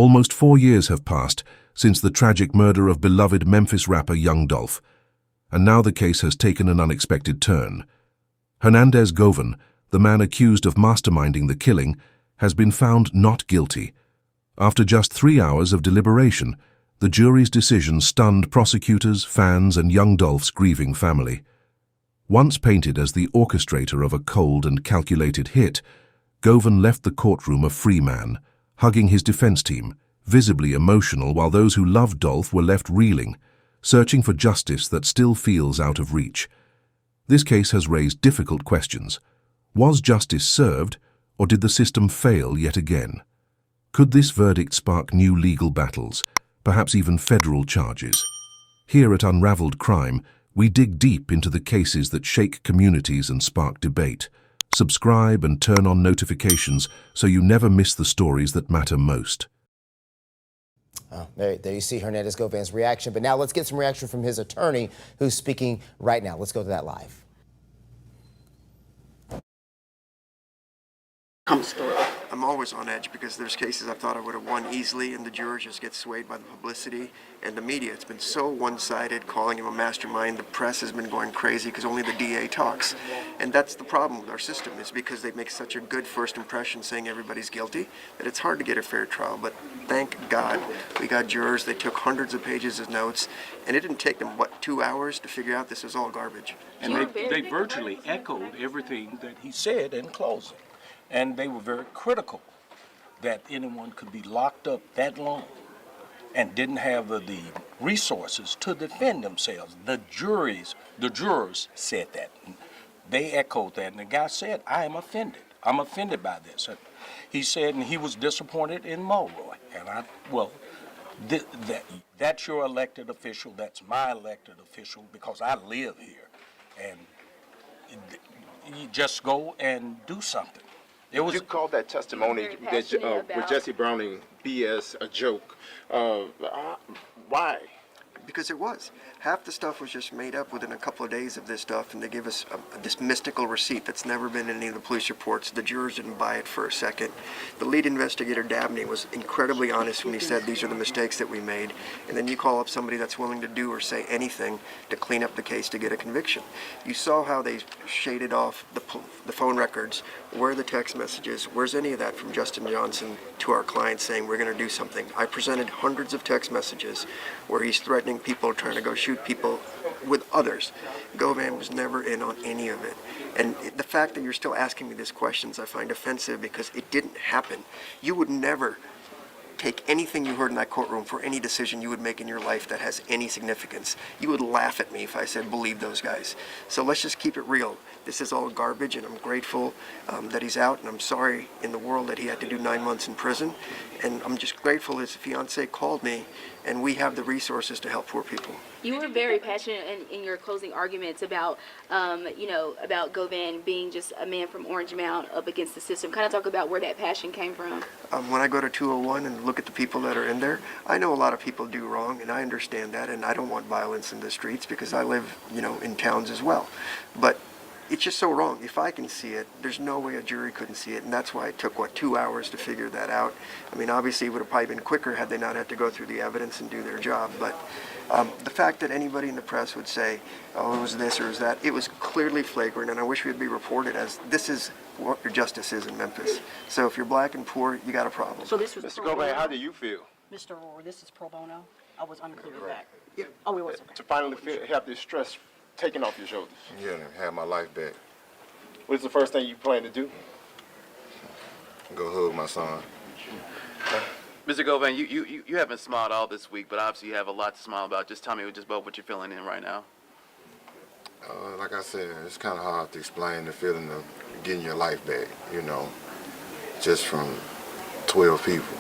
Almost 4 years have passed since the tragic murder of beloved Memphis rapper young Dolph, and now the case has taken an unexpected turn. Hernandez Govan, the man accused of masterminding the killing, has been found not guilty. After just 3 hours of deliberation, the jury's decision stunned prosecutors, fans, and young Dolph's grieving family. Once painted as the orchestrator of a cold and calculated hit, Govan left the courtroom a free man, hugging his defense team, visibly emotional, while those who loved Dolph were left reeling, searching for justice that still feels out of reach. This case has raised difficult questions. Was justice served, or did the system fail yet again? Could this verdict spark new legal battles, perhaps even federal charges? Here at Unraveled Crime, we dig deep into the cases that shake communities and spark debate. Subscribe and turn on notifications so you never miss the stories that matter most. There you see Hernandez Govan's reaction. But now let's get some reaction from his attorney, who's speaking right now. Let's go to that live. I'm always on edge because there's cases I thought I would have won easily, and the jurors just get swayed by the publicity and the media. It's been so one-sided, calling him a mastermind. The press has been going crazy because only the DA talks. And that's the problem with our system, is because they make such a good first impression saying everybody's guilty that it's hard to get a fair trial. But thank God we got jurors. They took hundreds of pages of notes, and it didn't take them, 2 hours to figure out this is all garbage. And they virtually echoed everything that he said in closing. And they were very critical that anyone could be locked up that long and didn't have the resources to defend themselves. The jurors said that. They echoed that, and the guy said, I am offended. I'm offended by this. And he said, and he was disappointed in Mulroy. And that's your elected official, that's my elected official, because I live here. And you just go and do something. You called that testimony that with Jesse Browning BS a joke. Why? Because it was. Half the stuff was just made up within a couple of days of this stuff, and they give us this mystical receipt that's never been in any of the police reports. The jurors didn't buy it for a second. The lead investigator, Dabney, was incredibly honest when he said these are the mistakes that we made, and then you call up somebody that's willing to do or say anything to clean up the case to get a conviction. You saw how they shaded off the phone records. Where are the text messages? Where's any of that from Justin Johnson to our client saying we're going to do something? I presented hundreds of text messages where he's threatening people, trying to go shoot people with others. Govan was never in on any of it. And the fact that you're still asking me these questions I find offensive, because it didn't happen. You would never take anything you heard in that courtroom for any decision you would make in your life that has any significance. You would laugh at me if I said, believe those guys. So let's just keep it real. This is all garbage, and I'm grateful that he's out, and I'm sorry in the world that he had to do 9 months in prison. And I'm just grateful his fiance called me, and we have the resources to help poor people. You were very passionate in your closing arguments about, about Govan being just a man from Orange Mound up against the system. Kind of talk about where that passion came from. When I go to 201 and look at the people that are in there, I know a lot of people do wrong, and I understand that, and I don't want violence in the streets because I live, in towns as well. But it's just so wrong. If I can see it, there's no way a jury couldn't see it, and that's why it took, 2 hours to figure that out. I mean, obviously it would have probably been quicker had they not had to go through the evidence and do their job, but the fact that anybody in the press would say, oh, it was this or it was that, it was clearly flagrant, and I wish we'd be reported as this is what your justice is in Memphis. So if you're black and poor, you got a problem. So this was Mr. Govan, how do you feel? Mr. Rohr, this is pro bono. I was unclear with that. Yeah. Oh, it was okay. To finally have this stress taken off your shoulders. Yeah, and have my life back. What's the first thing you plan to do? Go hug my son. Mr. Govan, you haven't smiled all this week, but obviously you have a lot to smile about. Just tell me just about what you're feeling in right now. Like I said, it's kind of hard to explain the feeling of getting your life back, just from 12 people,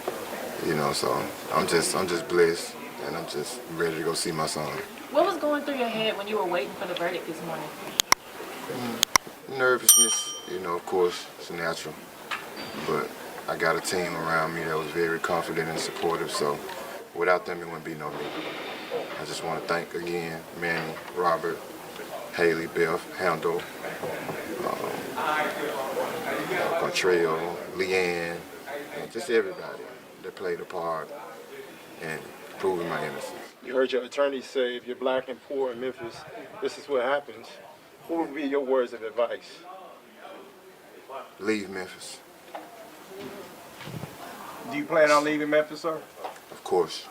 so I'm just blessed, and I'm just ready to go see my son. What was going through your head when you were waiting for the verdict this morning? Nervousness, of course, it's natural, but I got a team around me that was very confident and supportive, so without them it wouldn't be no me. I just want to thank again Manny, Robert, Haley, Beth, Handel, Contrell, Leanne, and just everybody. that played a part in proving my innocence. You heard your attorney say if you're black and poor in Memphis, this is what happens. What would be your words of advice? Leave Memphis. Do you plan on leaving Memphis, sir? Of course.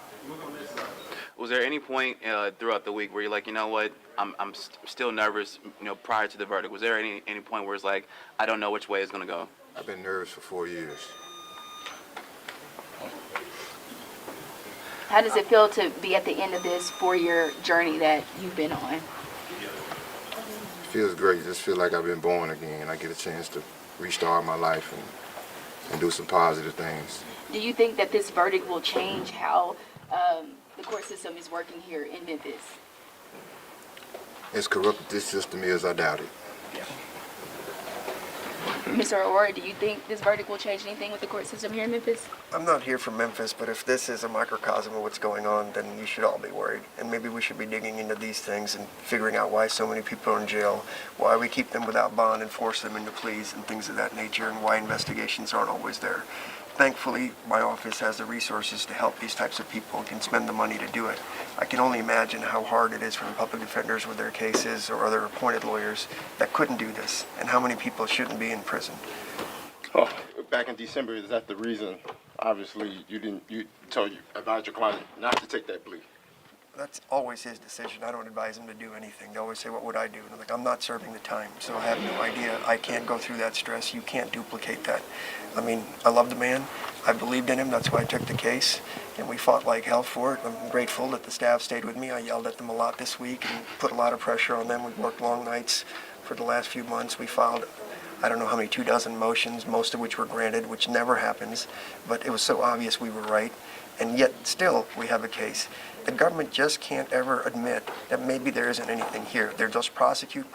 Was there any point throughout the week where you're like, you know what, I'm still nervous, prior to the verdict? Was there any point where it's like, I don't know which way it's going to go? I've been nervous for 4 years. How does it feel to be at the end of this 4-year journey that you've been on? It feels great. I just feel like I've been born again. I get a chance to restart my life and do some positive things. Do you think that this verdict will change how the court system is working here in Memphis? As corrupt as this system is, I doubt it. Mr. Aurora, do you think this verdict will change anything with the court system here in Memphis? I'm not here from Memphis, but if this is a microcosm of what's going on, then you should all be worried. And maybe we should be digging into these things and figuring out why so many people are in jail, why we keep them without bond and force them into pleas and things of that nature, and why investigations aren't always there. Thankfully, my office has the resources to help these types of people and can spend the money to do it. I can only imagine how hard it is for the public defenders with their cases or other appointed lawyers that couldn't do this, and how many people shouldn't be in prison. Oh, back in December, is that the reason? Obviously, you advised your client not to take that plea. That's always his decision. I don't advise him to do anything. They always say, what would I do? And I'm like, I'm not serving the time, so I have no idea. I can't go through that stress. You can't duplicate that. I mean, I love the man. I believed in him. That's why I took the case, and we fought like hell for it. I'm grateful that the staff stayed with me. I yelled at them a lot this week and put a lot of pressure on them. We worked long nights for the last few months. We filed, I don't know how many, 24 motions, most of which were granted, which never happens, but it was so obvious we were right, and yet still we have a case. The government just can't ever admit that maybe there isn't anything here. They're just prosecute,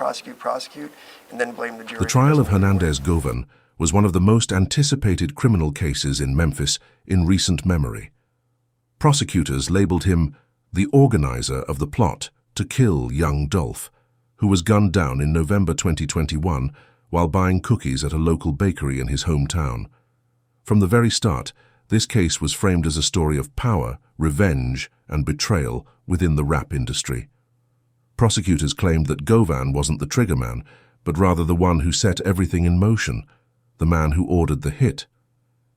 and then blame the jury. The trial of Hernandez Govan was one of the most anticipated criminal cases in Memphis in recent memory. Prosecutors labeled him the organizer of the plot to kill young Dolph, who was gunned down in November 2021 while buying cookies at a local bakery in his hometown. From the very start, this case was framed as a story of power, revenge, and betrayal within the rap industry. Prosecutors claimed that Govan wasn't the triggerman, but rather the one who set everything in motion, the man who ordered the hit.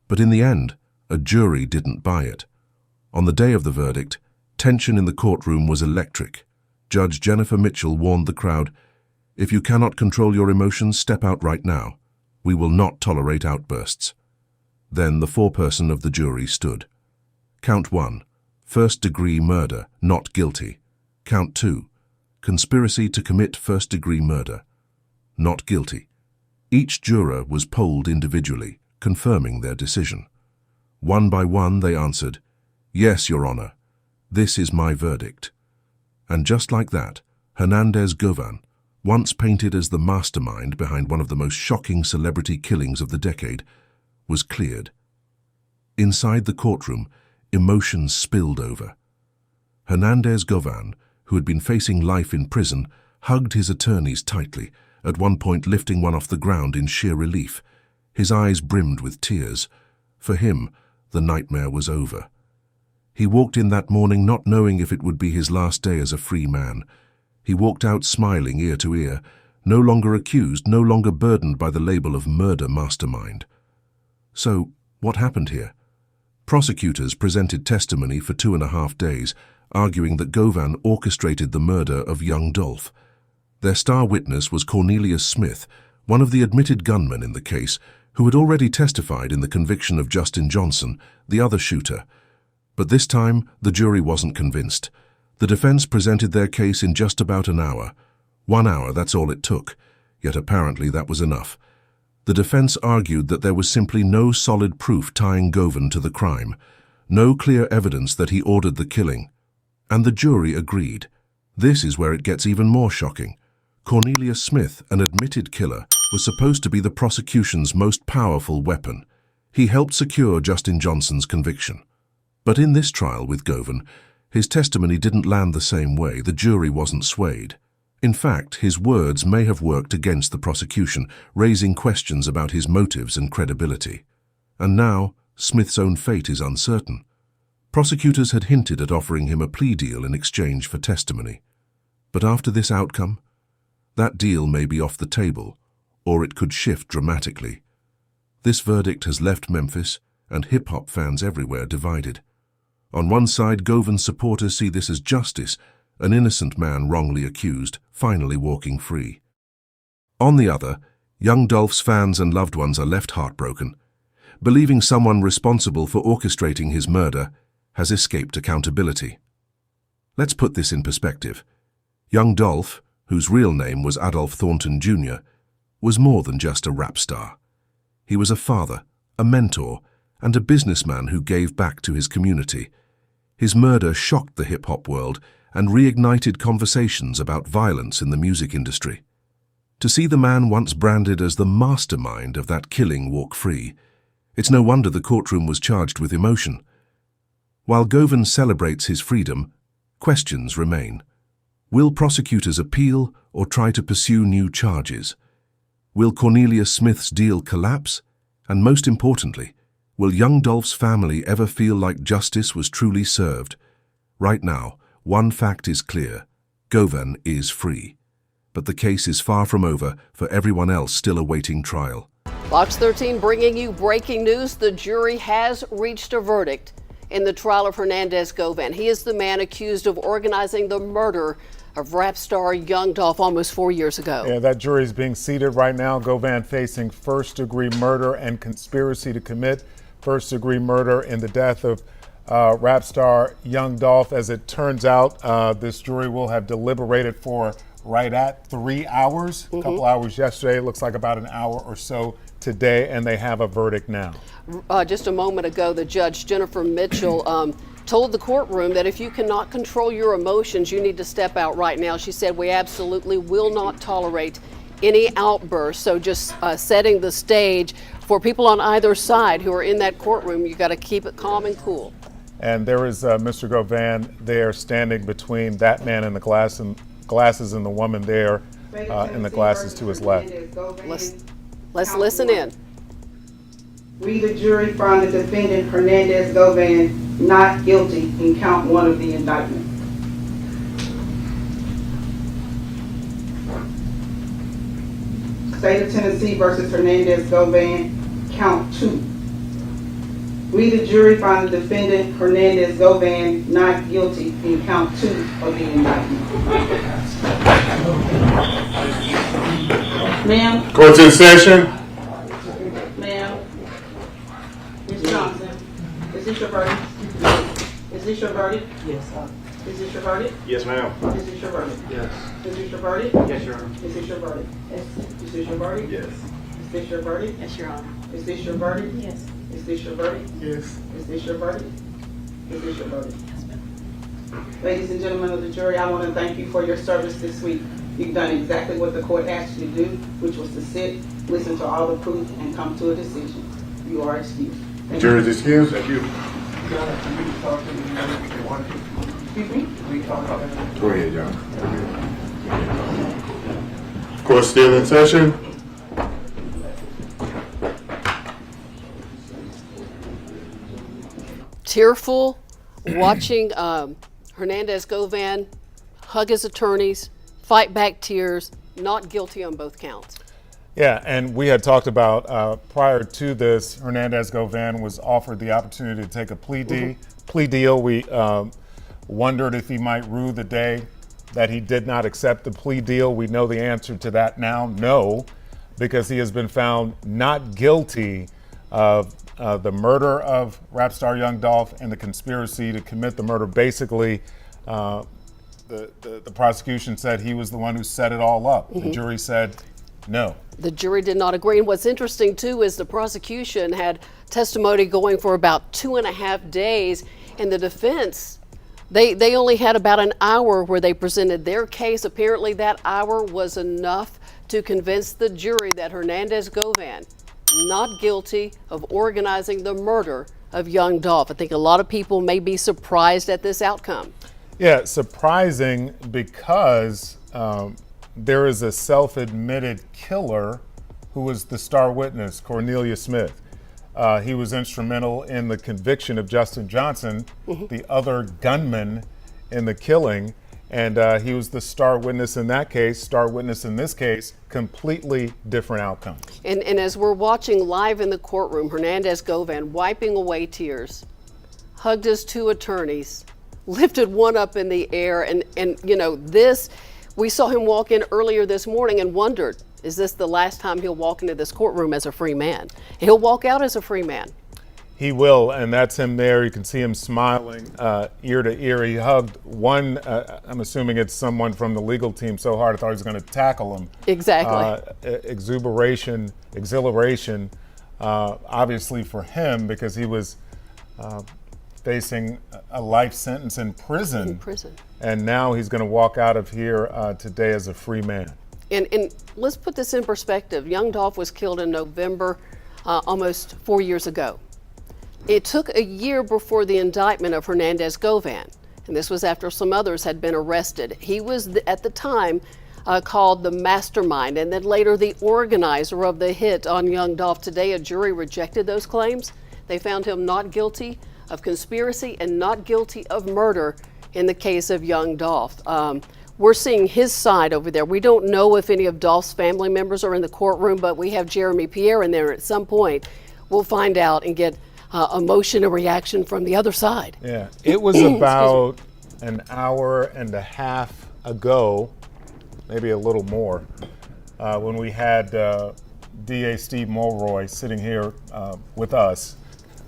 But in the end, a jury didn't buy it. On the day of the verdict, tension in the courtroom was electric. Judge Jennifer Mitchell warned the crowd, "If you cannot control your emotions, step out right now. We will not tolerate outbursts." Then the foreperson of the jury stood. Count 1, first-degree murder, not guilty. Count 2, conspiracy to commit first-degree murder, not guilty. Each juror was polled individually, confirming their decision. One by one they answered, "Yes, Your Honor, this is my verdict." And just like that, Hernandez Govan, once painted as the mastermind behind one of the most shocking celebrity killings of the decade, was cleared. Inside the courtroom, emotions spilled over. Hernandez Govan, who had been facing life in prison, hugged his attorneys tightly, at one point lifting one off the ground in sheer relief. His eyes brimmed with tears. For him, the nightmare was over. He walked in that morning not knowing if it would be his last day as a free man. He walked out smiling ear to ear, no longer accused, no longer burdened by the label of murder mastermind. So, what happened here? Prosecutors presented testimony for 2.5 days, arguing that Govan orchestrated the murder of young Dolph. Their star witness was Cornelius Smith, one of the admitted gunmen in the case, who had already testified in the conviction of Justin Johnson, the other shooter. But this time, the jury wasn't convinced. The defense presented their case in just about an hour. 1 hour, that's all it took. Yet apparently that was enough. The defense argued that there was simply no solid proof tying Govan to the crime, no clear evidence that he ordered the killing. And the jury agreed. This is where it gets even more shocking. Cornelius Smith, an admitted killer, was supposed to be the prosecution's most powerful weapon. He helped secure Justin Johnson's conviction. But in this trial with Govan, his testimony didn't land the same way. The jury wasn't swayed. In fact, his words may have worked against the prosecution, raising questions about his motives and credibility. And now, Smith's own fate is uncertain. Prosecutors had hinted at offering him a plea deal in exchange for testimony. But after this outcome, that deal may be off the table, or it could shift dramatically. This verdict has left Memphis and hip-hop fans everywhere divided. On one side, Govan's supporters see this as justice, an innocent man wrongly accused, finally walking free. On the other, young Dolph's fans and loved ones are left heartbroken, believing someone responsible for orchestrating his murder has escaped accountability. Let's put this in perspective. Young Dolph, whose real name was Adolph Thornton Jr., was more than just a rap star. He was a father, a mentor, and a businessman who gave back to his community. His murder shocked the hip-hop world and reignited conversations about violence in the music industry. To see the man once branded as the mastermind of that killing walk free, it's no wonder the courtroom was charged with emotion. While Govan celebrates his freedom, questions remain. Will prosecutors appeal or try to pursue new charges? Will Cornelia Smith's deal collapse? And most importantly, will young Dolph's family ever feel like justice was truly served? Right now, one fact is clear: Govan is free. But the case is far from over for everyone else still awaiting trial. Fox 13 bringing you breaking news. The jury has reached a verdict in the trial of Hernandez Govan. He is the man accused of organizing the murder of rap star Young Dolph almost 4 years ago. Yeah, that jury is being seated right now. Govan facing first-degree murder and conspiracy to commit first-degree murder in the death of rap star Young Dolph. As it turns out, this jury will have deliberated for right at 3 hours. A couple hours yesterday. It looks like about an hour or so today, and they have a verdict now. Just a moment ago, the judge, Jennifer Mitchell, told the courtroom that if you cannot control your emotions, you need to step out right now. She said, we absolutely will not tolerate any outbursts. So just setting the stage for people on either side who are in that courtroom, you got to keep it calm and cool. And there is Mr. Govan there standing between that man in the glasses and the woman there in the glasses to his left. Let's listen in. We, the jury, find the defendant Hernandez Govan not guilty in count 1 of the indictment. State of Tennessee versus Hernandez Govan, count 2. We, the jury, find the defendant Hernandez Govan not guilty in count 2 of the indictment. Ma'am. Court's in session. Ma'am. Ms. Johnson, is this your verdict? Is this your verdict? Yes. Is this your verdict? Yes, ma'am. Is this your verdict? Yes. Is this your verdict? Yes, Your Honor. Is this your verdict? Yes. Is this your verdict? Yes. Is this your verdict? Yes, Your Honor. Is this your verdict? Yes. Is this your verdict? Yes. Is this your verdict? Is this your verdict? Ladies and gentlemen of the jury, I want to thank you for your service this week. You've done exactly what the court asked you to do, which was to sit, listen to all the proof, and come to a decision. You are excused. The jury is excused. Thank you. Excuse me? Go ahead, John. Court still in session. Tearful, watching Hernandez Govan hug his attorneys, fight back tears, not guilty on both counts. Yeah, and we had talked about prior to this, Hernandez Govan was offered the opportunity to take a plea deal. We wondered if he might rue the day that he did not accept the plea deal. We know the answer to that now, no, because he has been found not guilty of the murder of rap star Young Dolph and the conspiracy to commit the murder. Basically, the prosecution said he was the one who set it all up. The jury said no. The jury did not agree. And what's interesting, too, is the prosecution had testimony going for about 2.5 days, and the defense, they only had about an hour where they presented their case. Apparently, that hour was enough to convince the jury that Hernandez Govan not guilty of organizing the murder of Young Dolph. I think a lot of people may be surprised at this outcome. Yeah, surprising because there is a self-admitted killer who was the star witness, Cornelia Smith. He was instrumental in the conviction of Justin Johnson, the other gunman in the killing. And he was the star witness in that case, star witness in this case, completely different outcomes. And as we're watching live in the courtroom, Hernandez Govan wiping away tears, hugged his two attorneys, lifted one up in the air. And you know, this, we saw him walk in earlier this morning and wondered, is this the last time he'll walk into this courtroom as a free man? He'll walk out as a free man. He will, and that's him there. You can see him smiling ear to ear. He hugged one, I'm assuming it's someone from the legal team, so hard I thought he was going to tackle him. Exactly. Exhilaration, obviously for him, because he was facing a life sentence in prison. And now he's going to walk out of here today as a free man. And let's put this in perspective. Young Dolph was killed in November, almost 4 years ago. It took a year before the indictment of Hernandez Govan, and this was after some others had been arrested. He was, at the time, called the Mastermind, and then later the organizer of the hit on Young Dolph. Today, a jury rejected those claims. They found him not guilty of conspiracy and not guilty of murder in the case of Young Dolph. We're seeing his side over there. We don't know if any of Dolph's family members are in the courtroom, but we have Jeremy Pierre in there. At some point, we'll find out and get emotion and reaction from the other side. Yeah, it was about an hour and a half ago, maybe a little more, when we had DA Steve Mulroy sitting here with us.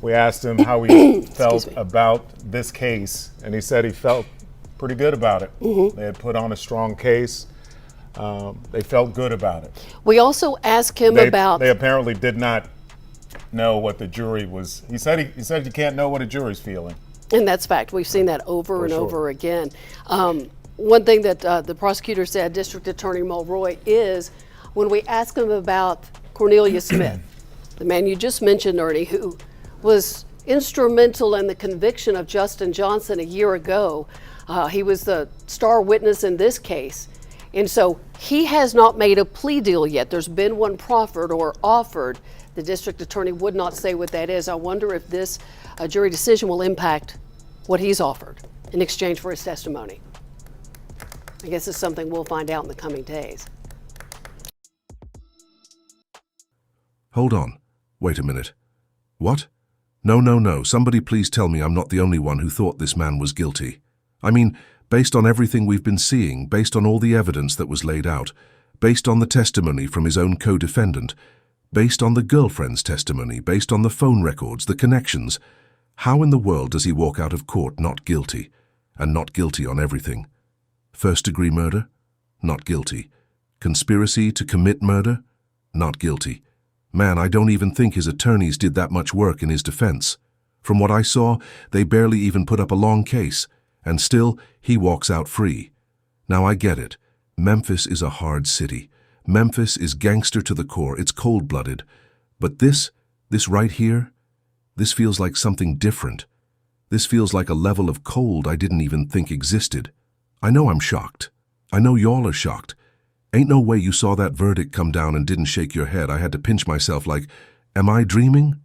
We asked him how he felt about this case, and he said he felt pretty good about it. They had put on a strong case. They felt good about it. We also asked him about... They apparently did not know what the jury was. He said you can't know what a jury's feeling. And that's fact. We've seen that over and over again. One thing that the prosecutor said, District Attorney Mulroy, is when we ask him about Cornelius Smith, the man you just mentioned, Ernie, who was instrumental in the conviction of Justin Johnson a year ago. He was the star witness in this case. And so he has not made a plea deal yet. There's been one proffered or offered. The district attorney would not say what that is. I wonder if this jury decision will impact what he's offered in exchange for his testimony. I guess it's something we'll find out in the coming days. Hold on. Wait a minute. What? No. Somebody please tell me I'm not the only one who thought this man was guilty. I mean, based on everything we've been seeing, based on all the evidence that was laid out, based on the testimony from his own co-defendant, based on the girlfriend's testimony, based on the phone records, the connections, how in the world does he walk out of court not guilty, and not guilty on everything? First-degree murder? Not guilty. Conspiracy to commit murder? Not guilty. Man, I don't even think his attorneys did that much work in his defense. From what I saw, they barely even put up a long case, and still, he walks out free. Now I get it. Memphis is a hard city. Memphis is gangster to the core. It's cold-blooded. But this right here, this feels like something different. This feels like a level of cold I didn't even think existed. I know I'm shocked. I know y'all are shocked. Ain't no way you saw that verdict come down and didn't shake your head. I had to pinch myself like, am I dreaming?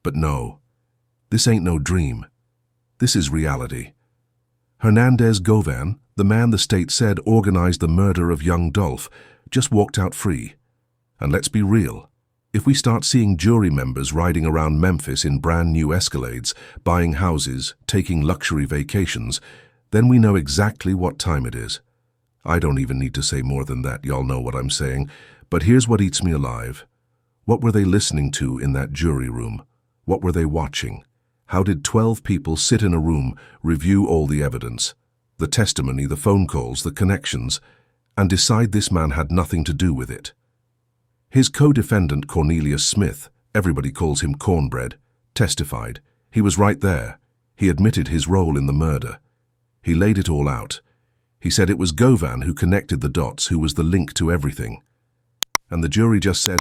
But no, this ain't no dream. This is reality. Hernandez Govan, the man the state said organized the murder of young Dolph, just walked out free. And let's be real. If we start seeing jury members riding around Memphis in brand new Escalades, buying houses, taking luxury vacations, then we know exactly what time it is. I don't even need to say more than that, y'all know what I'm saying. But here's what eats me alive. What were they listening to in that jury room? What were they watching? How did 12 people sit in a room, review all the evidence, the testimony, the phone calls, the connections, and decide this man had nothing to do with it? His co-defendant Cornelius Smith, everybody calls him Cornbread, testified. He was right there. He admitted his role in the murder. He laid it all out. He said it was Govan who connected the dots, who was the link to everything. And the jury just said,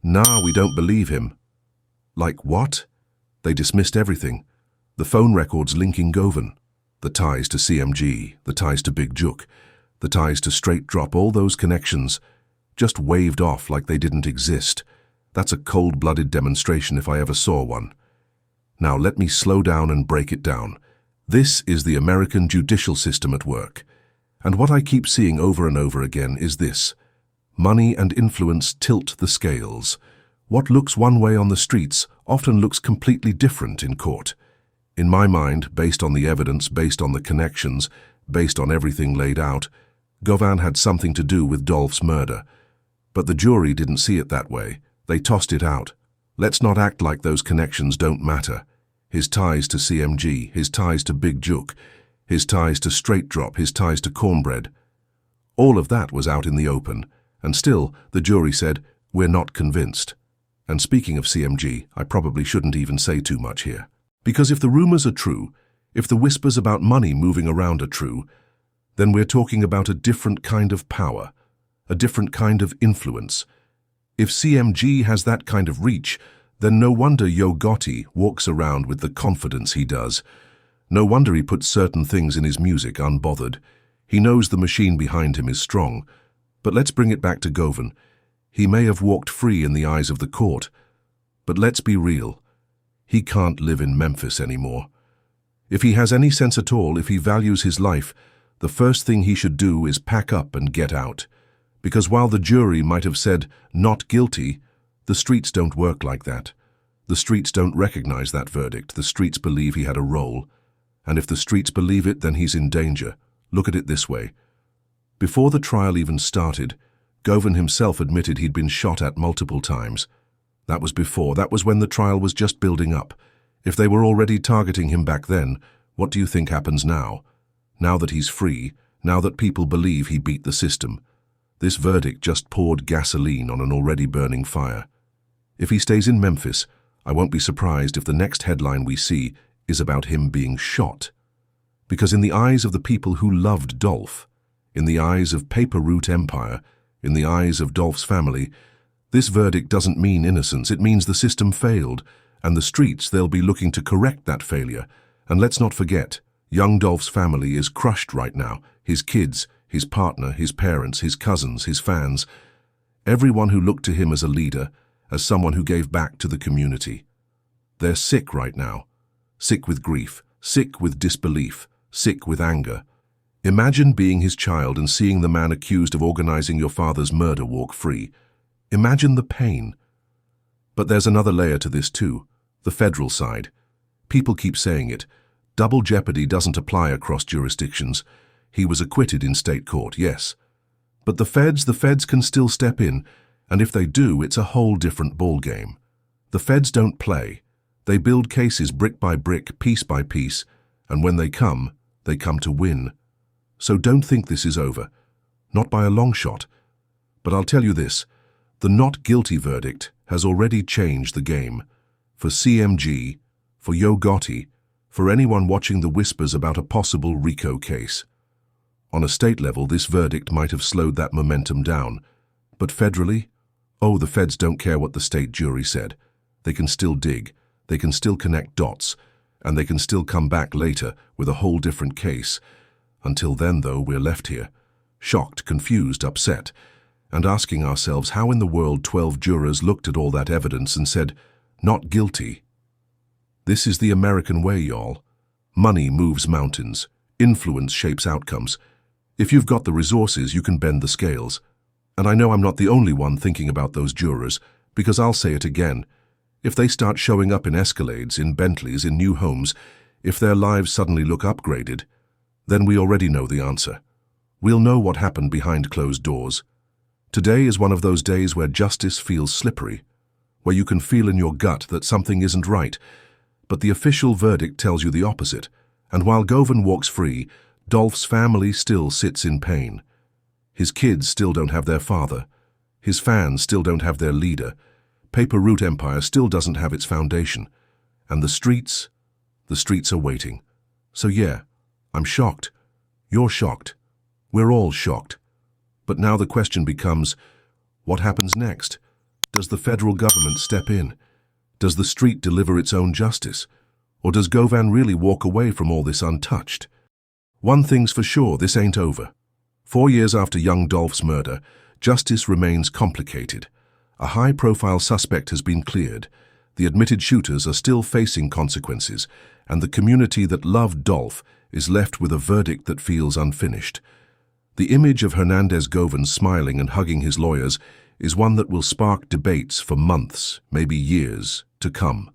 nah, we don't believe him. Like what? They dismissed everything. The phone records linking Govan, the ties to CMG, the ties to Big Juk, the ties to Straight Drop, all those connections, just waved off like they didn't exist. That's a cold-blooded demonstration if I ever saw one. Now let me slow down and break it down. This is the American judicial system at work. And what I keep seeing over and over again is this. Money and influence tilt the scales. What looks one way on the streets often looks completely different in court. In my mind, based on the evidence, based on the connections, based on everything laid out, Govan had something to do with Dolph's murder. But the jury didn't see it that way. They tossed it out. Let's not act like those connections don't matter. His ties to CMG, his ties to Big Juke, his ties to Straight Drop, his ties to Cornbread. All of that was out in the open, and still the jury said, "We're not convinced." And speaking of CMG, I probably shouldn't even say too much here. Because if the rumors are true, if the whispers about money moving around are true, then we're talking about a different kind of power, a different kind of influence. If CMG has that kind of reach, then no wonder Yo Gotti walks around with the confidence he does. No wonder he puts certain things in his music unbothered. He knows the machine behind him is strong. But let's bring it back to Govan. He may have walked free in the eyes of the court, but let's be real. He can't live in Memphis anymore. If he has any sense at all, if he values his life, the first thing he should do is pack up and get out. Because while the jury might have said, "not guilty," the streets don't work like that. The streets don't recognize that verdict. The streets believe he had a role. And if the streets believe it, then he's in danger. Look at it this way. Before the trial even started, Govan himself admitted he'd been shot at multiple times. That was before. That was when the trial was just building up. If they were already targeting him back then, what do you think happens now? Now that he's free, now that people believe he beat the system, this verdict just poured gasoline on an already burning fire. If he stays in Memphis, I won't be surprised if the next headline we see is about him being shot. Because in the eyes of the people who loved Dolph, in the eyes of Paper Route Empire, in the eyes of Dolph's family, this verdict doesn't mean innocence. It means the system failed, and the streets, they'll be looking to correct that failure. And let's not forget, young Dolph's family is crushed right now. His kids, his partner, his parents, his cousins, his fans, everyone who looked to him as a leader, as someone who gave back to the community. They're sick right now. Sick with grief, sick with disbelief, sick with anger. Imagine being his child and seeing the man accused of organizing your father's murder walk free. Imagine the pain. But there's another layer to this too, the federal side. People keep saying it. Double jeopardy doesn't apply across jurisdictions. He was acquitted in state court, yes. But the feds can still step in, and if they do, it's a whole different ballgame. The feds don't play. They build cases brick by brick, piece by piece, and when they come to win. So don't think this is over. Not by a long shot. But I'll tell you this, the not guilty verdict has already changed the game. For CMG, for Yo Gotti, for anyone watching the whispers about a possible RICO case. On a state level, this verdict might have slowed that momentum down. But federally? Oh, the feds don't care what the state jury said. They can still dig, they can still connect dots, and they can still come back later with a whole different case. Until then, though, we're left here, shocked, confused, upset, and asking ourselves how in the world 12 jurors looked at all that evidence and said, "not guilty." This is the American way, y'all. Money moves mountains. Influence shapes outcomes. If you've got the resources, you can bend the scales. And I know I'm not the only one thinking about those jurors, because I'll say it again. If they start showing up in Escalades, in Bentleys, in new homes, if their lives suddenly look upgraded, then we already know the answer. We'll know what happened behind closed doors. Today is one of those days where justice feels slippery, where you can feel in your gut that something isn't right, but the official verdict tells you the opposite. And while Govan walks free, Dolph's family still sits in pain. His kids still don't have their father. His fans still don't have their leader. Paper Route Empire still doesn't have its foundation. And the streets are waiting. So yeah, I'm shocked. You're shocked. We're all shocked. But now the question becomes, what happens next? Does the federal government step in? Does the street deliver its own justice? Or does Govan really walk away from all this untouched? One thing's for sure, this ain't over. 4 years after young Dolph's murder, justice remains complicated. A high-profile suspect has been cleared, the admitted shooters are still facing consequences, and the community that loved Dolph is left with a verdict that feels unfinished. The image of Hernandez-Govan smiling and hugging his lawyers is one that will spark debates for months, maybe years, to come.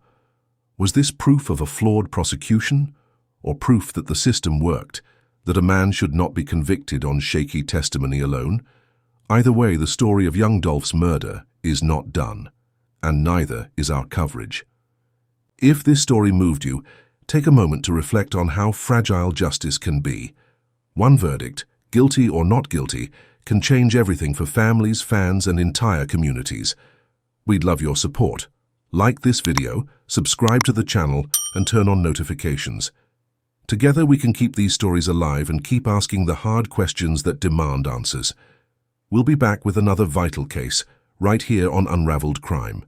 Was this proof of a flawed prosecution, or proof that the system worked, that a man should not be convicted on shaky testimony alone? Either way, the story of young Dolph's murder is not done, and neither is our coverage. If this story moved you, take a moment to reflect on how fragile justice can be. One verdict, guilty or not guilty, can change everything for families, fans, and entire communities. We'd love your support. Like this video, subscribe to the channel, and turn on notifications. Together we can keep these stories alive and keep asking the hard questions that demand answers. We'll be back with another vital case, right here on Unraveled Crime.